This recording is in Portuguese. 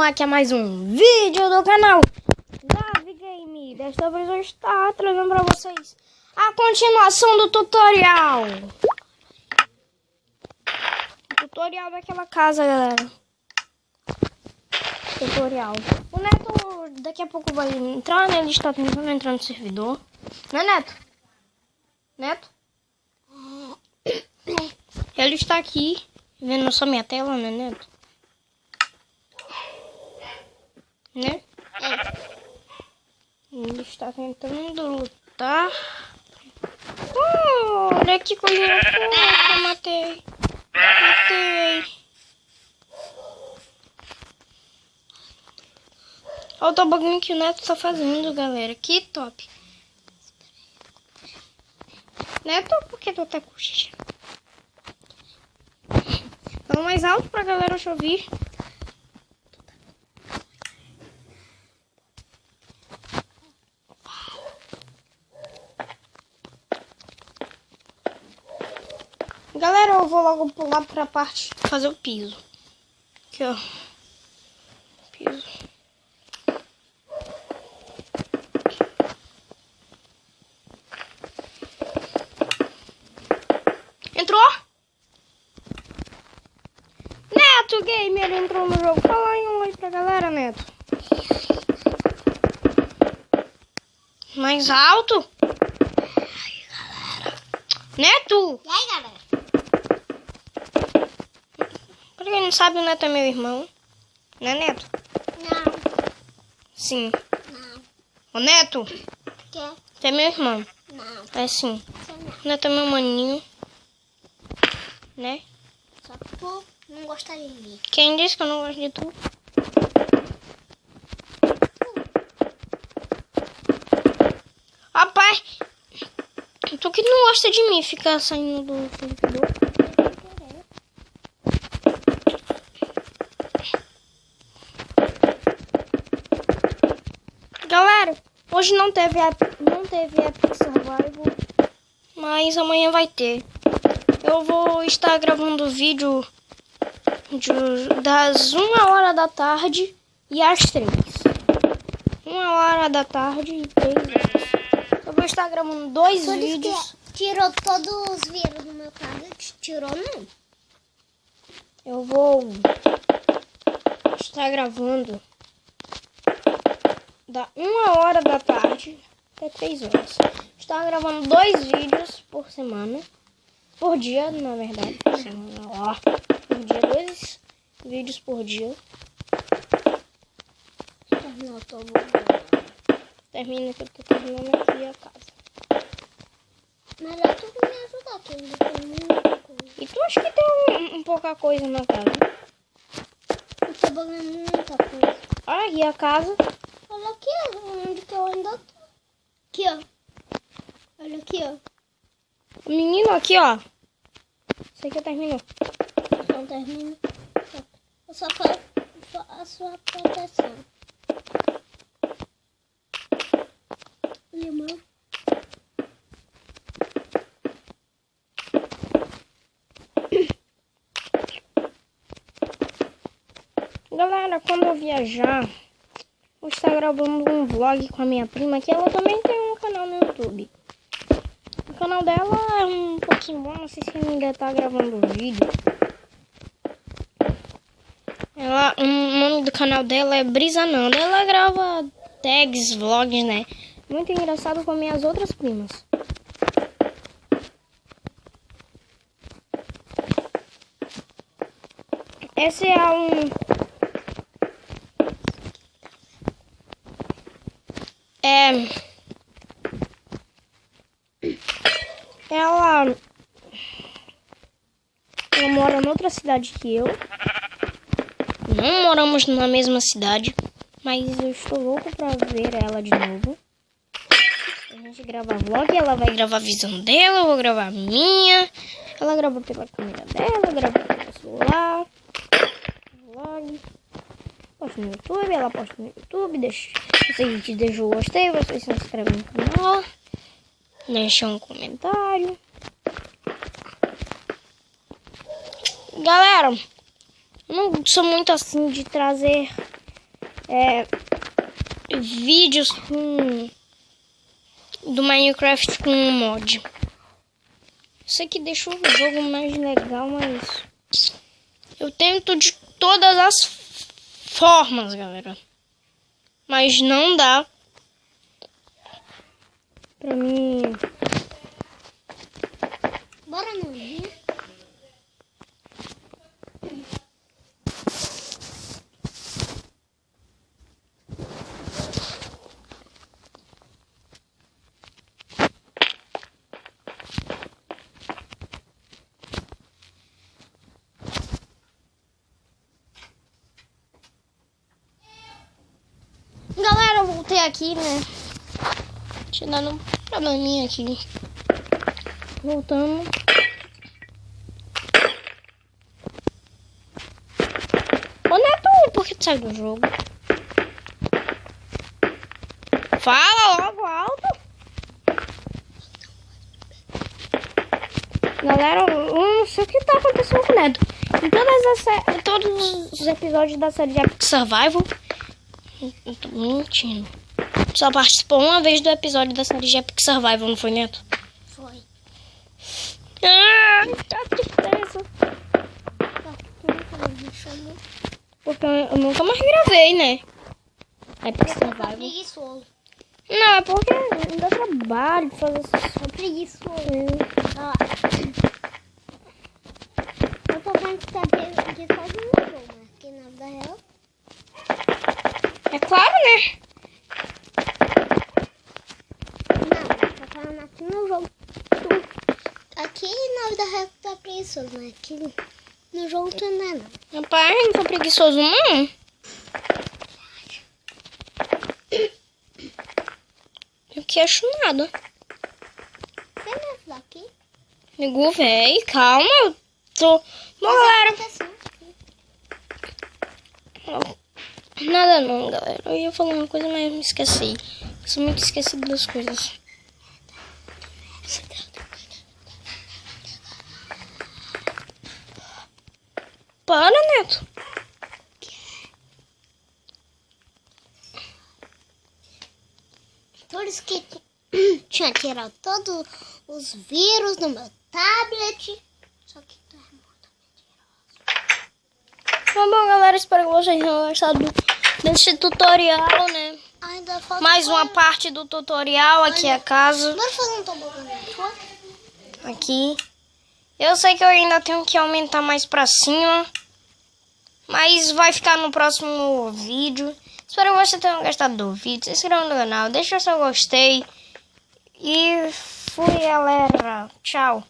aqui a mais um vídeo do canal Davi Game. Desta vez eu estou trazendo para vocês a continuação do tutorial. O tutorial daquela casa, galera. Tutorial. O Neto daqui a pouco vai entrar, né? Ele está tentando entrar no servidor. Não é, Neto? Neto? Ele está aqui, vendo só minha tela, né, Neto? Né? Ele está tentando lutar. Oh, olha que coisa fofa, eu matei. Olha o toboguinho que o Neto está fazendo, galera. Que top. Neto, por que tu tá cochichando? Fala mais alto pra galera te ouvir. Galera, eu vou logo pular pra parte fazer o piso. Aqui, ó. Piso. Entrou? Neto Game, ele entrou no jogo. Fala aí um oi pra galera, Neto. Mais alto? E aí, galera? Neto! E aí, galera? Pra quem não sabe, o Neto é meu irmão. Né, Neto? Não. Sim. Não. Ô, Neto, Quer? você é meu irmão. Não. É sim. Você não. O Neto é meu maninho. Né? Só que tu não gostaria de mim. Quem disse que eu não gosto de tu? Rapaz, tu que não gosta de mim, fica saindo do servidor. Galera, hoje não teve Epic Survival, mas amanhã vai ter. Eu vou estar gravando vídeo das 1h da tarde e às 3. 1h da tarde e 3 horas. Eu vou estar gravando dois vídeos. Tirou todos os vírus do meu caso. Tirou não. Eu vou estar gravando da 1h da tarde até 3 horas. Estar gravando 2 vídeos por semana. Por dia, na verdade. Por semana, ó. Por dia, 2 vídeos por dia. Terminou todo mundo. Termina que eu tô terminando aqui a casa. Melhor tu me ajudar, que ainda tem muita coisa. E tu acha que tem pouca coisa na casa? Eu tô botando muita coisa. Olha aqui a casa. Olha aqui, ó, onde que eu ainda tô. Aqui, ó. Olha aqui, ó. O menino aqui, ó. Isso aqui terminou. Não termina. Eu só quero a sua proteção. Limão. Galera, quando eu viajar, vou estar gravando um vlog com a minha prima, que ela também tem um canal no YouTube. O canal dela é um pouquinho bom, não sei se ainda tá gravando vídeo. O nome do canal dela é Brisa Nanda. Ela grava tags, vlogs, né? Muito engraçado com minhas outras primas. Esse é Ela mora em outra cidade que eu. Não moramos na mesma cidade, mas eu estou louco pra ver ela de novo. A gente grava vlog, ela vai gravar a visão dela, eu vou gravar a minha. Ela grava pela câmera dela, grava pelo celular. Vlog. Posta no YouTube, ela posta no YouTube. Vocês deixam o gostei, vocês se inscrevem no canal. Deixa um comentário. Galera, eu não sou muito assim de trazer vídeos do Minecraft com um mod. Isso aqui deixa o jogo mais legal, mas eu tento de todas as formas, galera. Mas não dá pra mim. Bora no rio. Galera, eu voltei aqui, né? Tinha dado um probleminha aqui. Voltando. Ô Neto, por que tu saiu do jogo? Fala logo alto. Galera, eu não sei o que tá acontecendo com o Neto. Em todos os episódios da série de Epic Survival, eu tô mentindo. Só participou uma vez do episódio da série de Epic Survival, não foi, Neto? Foi. Ah, tá tristeza. Porque eu nunca mais gravei, né? Epic Survival. Preguiçoso. Não, é porque não dá trabalho de fazer essas Preguiçoso. Ah. Eu tô vendo que tá preguiçoso no jogo, né? Aqui na vida real. É claro, né? Não, tô falando aqui no jogo. Aqui na vida real tá preguiçoso, né? Aqui no jogo tu não é, não. Rapaz, não tô preguiçoso, não. Eu que acho nada. Você não é daqui? Nego, véi, calma. Eu tô... Bom, galera. Nada não, galera. Eu ia falar uma coisa, mas me esqueci. Eu sou muito esquecido das coisas. Para, Neto. Por isso que tinha tirado todos os vírus do meu tablet. Só que tá Bom, galera, espero que vocês tenham gostado desse tutorial, né? ainda falta Mais uma parte do tutorial aqui a casa. Bora fazer um tobogã Aqui. Eu sei que eu ainda tenho que aumentar mais pra cima. Mas vai ficar no próximo vídeo. Espero que vocês tenham gostado do vídeo. Se inscreva no canal, deixa o seu gostei. E fui, galera. Tchau.